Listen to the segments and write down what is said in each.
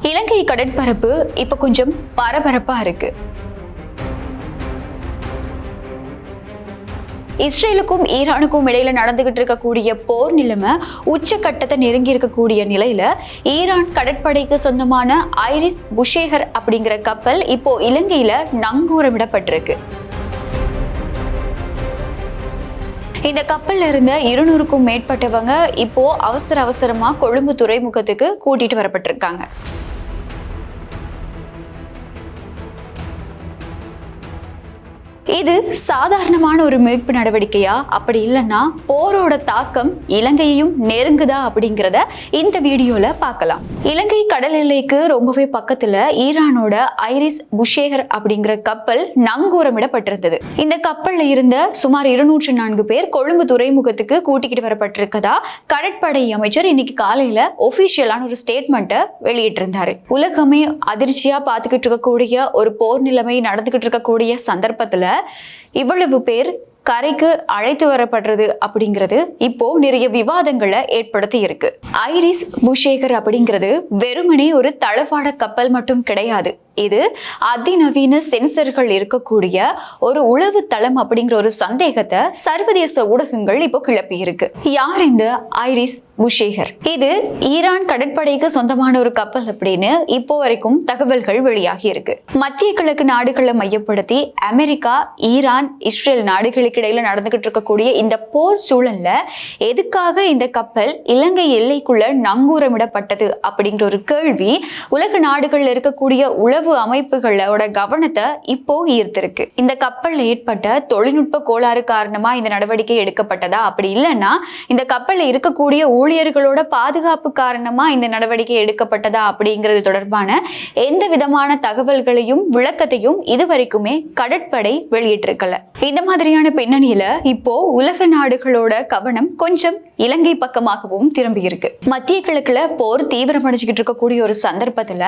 இலங்கை கடற்பரப்பு இப்ப கொஞ்சம் பரபரப்பா இருக்கு. இஸ்ரேலுக்கும் ஈரானுக்கும் இடையில நடந்துகிட்டு இருக்கக்கூடிய போர் நிலைமை உச்சக்கட்டத்தை நெருங்கி இருக்கக்கூடிய நிலையில ஈரான் கடற்படைக்கு சொந்தமான ஐரிஸ் புஷேகர் அப்படிங்கிற கப்பல் இப்போ இலங்கையில நங்கூரமிடப்பட்டிருக்கு. இந்த கப்பல்ல இருந்த 200க்கும் மேற்பட்டவங்க இப்போ அவசரமா கொழும்பு துறைமுகத்துக்கு கூட்டிட்டு வரப்பட்டிருக்காங்க. இது சாதாரணமான ஒரு மீட்பு நடவடிக்கையா, அப்படி இல்லைன்னா போரோட தாக்கம் இலங்கையையும் நெருங்குதா அப்படிங்கிறத இந்த வீடியோல பார்க்கலாம். இலங்கை கடல் எல்லைக்கு ரொம்பவே பக்கத்துல ஈரானோட ஐரிஸ் புஷேகர் அப்படிங்கிற கப்பல் நங்கூரமிடப்பட்டிருந்தது. இந்த கப்பல்ல இருந்த சுமார் 204 பேர் கொழும்பு துறைமுகத்துக்கு கூட்டிக்கிட்டு வரப்பட்டிருக்கதா கடற்படை அமைச்சர் இன்னைக்கு காலையில ஒபிஷியலான ஒரு ஸ்டேட்மெண்ட்டை வெளியிட்டிருந்தாரு. உலகமே அதிர்ச்சியா பார்த்துக்கிட்டு இருக்கக்கூடிய ஒரு போர் நிலைமை நடந்துகிட்டு இருக்கக்கூடிய சந்தர்ப்பத்துல இவ்வளவு பேர் கரைக்கு அழைத்து வரப்படுறது அப்படிங்கிறது இப்போ நிறைய விவாதங்களை ஏற்படுத்தி இருக்கு. ஐரிஸ் புஷேகர் அப்படிங்கிறது வெறுமனே ஒரு தளவாட கப்பல் மட்டும் கிடையாது. இது அதிநவீன சென்சர்கள் இருக்கக்கூடிய ஒரு உளவு தளம் அப்படிங்கிற ஒரு சந்தேகத்தை சர்வதேச ஊடகங்கள் இப்போ கிளப்பி இருக்கு. யார் இந்த ஐரிஸ் புஷேகர்? இது ஈரான் கடற்படைக்கு சொந்தமான ஒரு கப்பல் அப்படின்னு இப்போ வரைக்கும் தகவல்கள் வெளியாகி இருக்கு. மத்திய கிழக்கு நாடுகளை மையப்படுத்தி அமெரிக்கா, ஈரான், இஸ்ரேல் நாடுகளுக்கு இடையில நடந்துகிட்டு இருக்கக்கூடிய இந்த போர் சூழல்ல எதுக்காக இந்த கப்பல் இலங்கை எல்லைக்குள்ள நங்கூரமிடப்பட்டது அப்படிங்கிற ஒரு கேள்வி உலக நாடுகள்ல இருக்கக்கூடிய உளவு அமைப்புகளோட கவனத்தை இப்போ ஈர்த்திருக்கு. இந்த கப்பல்ல ஏற்பட்ட தொழில்நுட்ப கோளாறு காரணமா இந்த நடவடிக்கை எடுக்கப்பட்டதா, அப்படி இல்லைன்னா இந்த கப்பல்ல இருக்கக்கூடிய ஊழியர்களோட பாதுகாப்பு காரணமா இந்த நடவடிக்கை எடுக்கப்பட்டதா அப்படிங்கிறது தொடர்பான எந்த விதமான தகவல்களையும் விளக்கத்தையும் இதுவரைக்குமே கடற்படை வெளியிட்டிருக்கல. இந்த மாதிரியான பின்னணியில இப்போ உலக நாடுகளோட கவனம் கொஞ்சம் இலங்கை பக்கமாகவும் திரும்பி இருக்கு. மத்திய கிழக்குல போர் தீவிரமடைஞ்சுக்கிட்டு இருக்கக்கூடிய ஒரு சந்தர்ப்பத்துல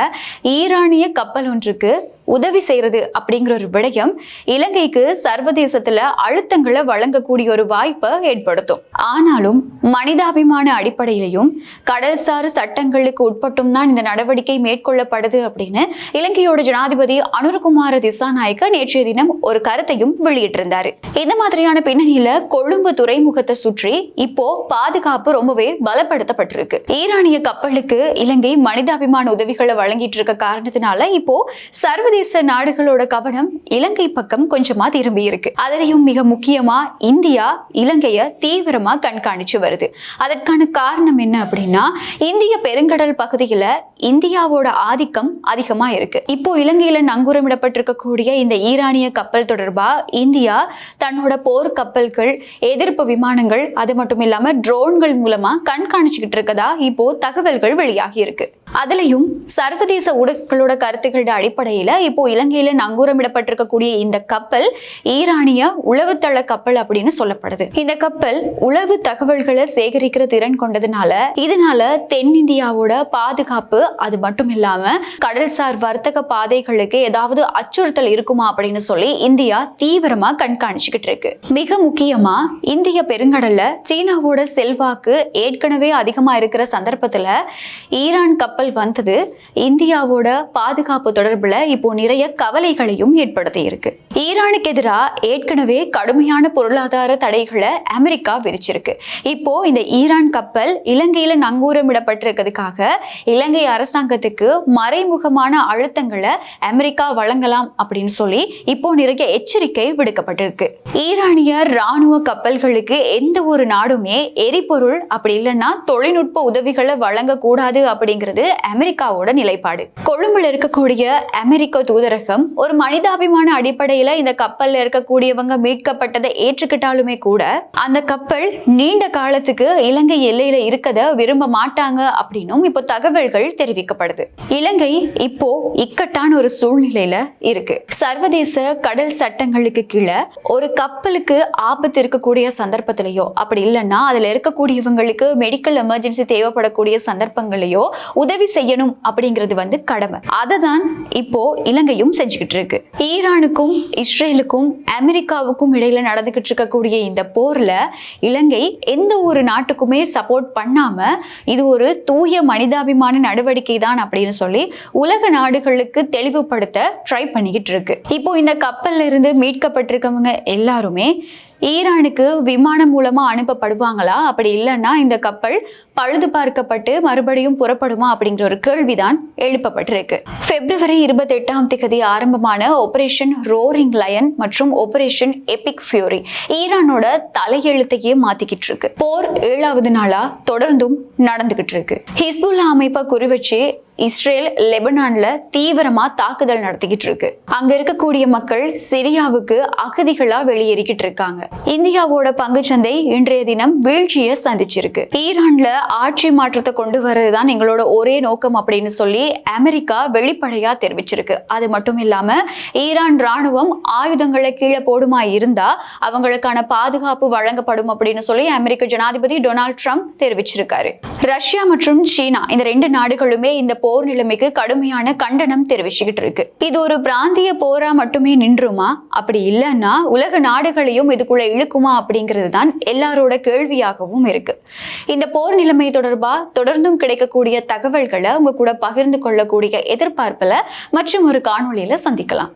ஈரானிய கப்பல் ஒன்றுக்கு உதவி செய்யறது அப்படிங்கிற ஒரு விடயம் இலங்கைக்கு சர்வதேசத்துல அழுத்தங்களை வழங்கக்கூடிய ஒரு வாய்ப்பை ஏற்படுத்தும். ஆனாலும் மனிதாபிமான அடிப்படையிலையும் கடல்சார் சட்டங்களுக்கு உட்பட்டும் தான் இந்த நடவடிக்கை மேற்கொள்ளப்படுது அப்படின்னு இலங்கையோட ஜனாதிபதி அனுரகுமார திசாநாயக்க நேற்றைய தினம் ஒரு கருத்தையும் வெளியிட்டிருந்தாரு. இந்த மாதிரியான பின்னணியில கொழும்பு துறைமுகத்தை சுற்றி இப்போ பாதுகாப்பு ரொம்பவே பலப்படுத்தப்பட்டிருக்கு. ஈரானிய கப்பலுக்கு இலங்கை மனிதாபிமான உதவிகளை வழங்கிட்டு இருக்க காரணத்தினால இப்போ சர்வதேச நாடுகளோட கவனம் இலங்கை பக்கம் கொஞ்சமா திரும்பி இருக்கு. அதிலையும் மிக முக்கியமா இந்தியா இலங்கைய தீவிரமா கண்காணிச்சு வருது. அதற்கான காரணம் என்ன அப்படின்னா, இந்திய பெருங்கடல் பகுதியில இந்தியாவோட ஆதிக்கம் அதிகமா இருக்கு. இப்போ இலங்கையில நங்கூரமிடப்பட்டிருக்கக்கூடிய இந்த ஈரானிய கப்பல் தொடர்பா இந்தியா தன்னோட போர் கப்பல்கள், எதிர்ப்பு விமானங்கள், அது மட்டும் இல்லாம ட்ரோன்கள் மூலமா கண்காணிச்சுக்கிட்டு இருக்கதா இப்போ தகவல்கள் வெளியாகி இருக்கு. அதுலயும் சர்வதேச ஊடகங்களோட கருத்துக்களோட அடிப்படையில இப்போ இலங்கையில நங்கூரமிடப்பட்டிருக்கக்கூடிய இந்த கப்பல் ஈரானிய உளவுத்தள கப்பல் அப்படின்னு சொல்லப்படுது. இந்த கப்பல் உளவு தகவல்களை சேகரிக்கிற திறன் கொண்டதுனால இதனால தென்னிந்தியாவோட பாதுகாப்பு, அது மட்டும் இல்லாம கடல்சார் வர்த்தக பாதைகளுக்கு ஏதாவது அச்சுறுத்தல் இருக்குமா அப்படின்னு சொல்லி இந்தியா தீவிரமா கண்காணிச்சுக்கிட்டு இருக்கு. மிக முக்கியமா இந்திய பெருங்கடல்ல சீனாவோட செல்வாக்கு ஏற்கனவே அதிகமா இருக்கிற சந்தர்ப்பத்துல ஈரான் கப்பல் வந்தது இந்தியாவோட பாதுகாப்பு தொடர்புல இப்போ நிறைய கவலைகளையும் ஏற்படுத்தி இருக்கு. ஈரானுக்கு எதிராக ஏற்கனவே கடுமையான பொருளாதார தடைகளை அமெரிக்கா விதிச்சிருக்கு. இப்போ இந்த ஈரான் கப்பல் இலங்கையில நங்கூரமிடப்பட்டிருக்கிறதுக்காக இலங்கை அரசாங்கத்துக்கு மறைமுகமான அழுத்தங்களை அமெரிக்கா வழங்கலாம் அப்படின்னு சொல்லி இப்போ நிறைய எச்சரிக்கை விடுக்கப்பட்டிருக்கு. ஈரானிய ராணுவ கப்பல்களுக்கு எந்த ஒரு நாடுமே எரிபொருள் அப்படி இல்லைன்னா தொழில்நுட்ப உதவிகளை வழங்கக்கூடாது அப்படிங்கிறது அமெரிக்காவோட நிலைப்பாடு. கொழும்புல இருக்கக்கூடிய அமெரிக்க தூதரகம் ஒரு மனிதாபிமான அடிப்படையில இந்த கப்பல்ல இருக்கக்கூடியவங்க மீட்கப்பட்டதை ஏற்றுக்கிட்டாலுமே கூட அந்த கப்பல் நீண்ட காலத்துக்கு இலங்கை எல்லையில இருக்கத விரும்ப மாட்டாங்க அப்படின்னும் இப்போ தகவல்கள் தெரிவிக்கப்படுது. இலங்கை இப்போ இக்கட்டான ஒரு சூழ்நிலையில இருக்கு. சர்வதேச கடல் சட்டங்களுக்கு கீழே ஒரு கப்பலுக்கு ஆபத்து இருக்கக்கூடிய சந்தர்ப்பத்திலேயோ, அப்படி இல்லைன்னா அதுல இருக்கக்கூடியவங்களுக்கு மெடிக்கல் எமர்ஜென்சி தேவைப்படக்கூடிய சந்தர்ப்பங்களையோ உதவி செய்யணும் அப்படிங்கிறது கடமை. அதை தான் இப்போ இலங்கையும் செஞ்சுக்கிட்டு இருக்கு. ஈரானுக்கும் இஸ்ரேலுக்கும் அமெரிக்காவுக்கும் இடையில நடந்துகிட்டு இருக்கக்கூடிய இந்த போர்ல இலங்கை எந்த ஒரு நாட்டுக்குமே சப்போர்ட் பண்ணாம இது ஒரு தூய மனிதாபிமான நடவடிக்கை தான் அப்படின்னு சொல்லி உலக நாடுகளுக்கு தெளிவுபடுத்த ட்ரை பண்ணிக்கிட்டு இருக்கு. இப்போ இந்த கப்பல்ல இருந்து மீட்கப்பட்டிருக்கவங்க எல்லாருமே ஈரானுக்கு விமானம் மூலமா அனுப்பப்படுவாங்களா, அப்படி இல்லைன்னா இந்த கப்பல் பழுது பார்க்கப்பட்டு மறுபடியும் புறப்படுமா அப்படிங்கிற ஒரு கேள்விதான் எழுப்பப்பட்டிருக்கு. பிப்ரவரி 28 ஆரம்பமான ஆபரேஷன் ரோரிங் லயன் மற்றும் ஆபரேஷன் எபிக் ஃபியூரி ஈரானோட தலையெழுத்தையே மாத்திக்கிட்டு இருக்கு. போர் 7வது நாளா தொடர்ந்தும் நடந்துகிட்டு இருக்கு. ஹிஸ்புல்லா அமைப்பை குறிவச்சு இஸ்ரேல் லெபனான்ல தீவிரமா தாக்குதல் நடத்திக்கிட்டு இருக்கு. அங்க இருக்கக்கூடிய மக்கள் சிரியாவுக்கு அகதிகளா வெளியேறிக்கிட்டு இருக்காங்க. இந்தியாவோட பங்குச்சந்தை இன்றைய தினம் வீழ்ச்சியை சந்திச்சிருக்கு. ஈரான்ல ஆட்சி மாற்றத்தை கொண்டு வரதுதான் எங்களோட ஒரே நோக்கம் அப்படின்னு சொல்லி அமெரிக்கா வெளிப்படையா தெரிவிச்சிருக்கு. அது மட்டும் இல்லாம ஈரான் ராணுவம் ஆயுதங்களை கீழே போடுமா இருந்தா அவங்களுக்கான பாதுகாப்பு வழங்கப்படும் அப்படின்னு சொல்லி அமெரிக்க ஜனாதிபதி டொனால்ட் ட்ரம்ப் தெரிவிச்சிருக்காரு. ரஷ்யா மற்றும் சீனா இந்த 2 நாடுகளுமே இந்த போர் நிலைமைக்கு கடுமையான கண்டனம் தெரிவிச்சுக்கிட்டு இருக்கு. இது ஒரு பிராந்திய போரா மட்டுமே நின்றுமா, அப்படி இல்லைன்னா உலக நாடுகளையும் இதுக்குள்ள இழுக்குமா அப்படிங்கிறது தான் எல்லாரோட கேள்வியாகவும் இருக்கு. இந்த போர் நிலைமை தொடர்பா தொடர்ந்தும் கிடைக்கக்கூடிய தகவல்களை உங்க கூட பகிர்ந்து கொள்ளக்கூடிய எதிர்பார்ப்புல மற்றும் ஒரு காணொளியில சந்திக்கலாம்.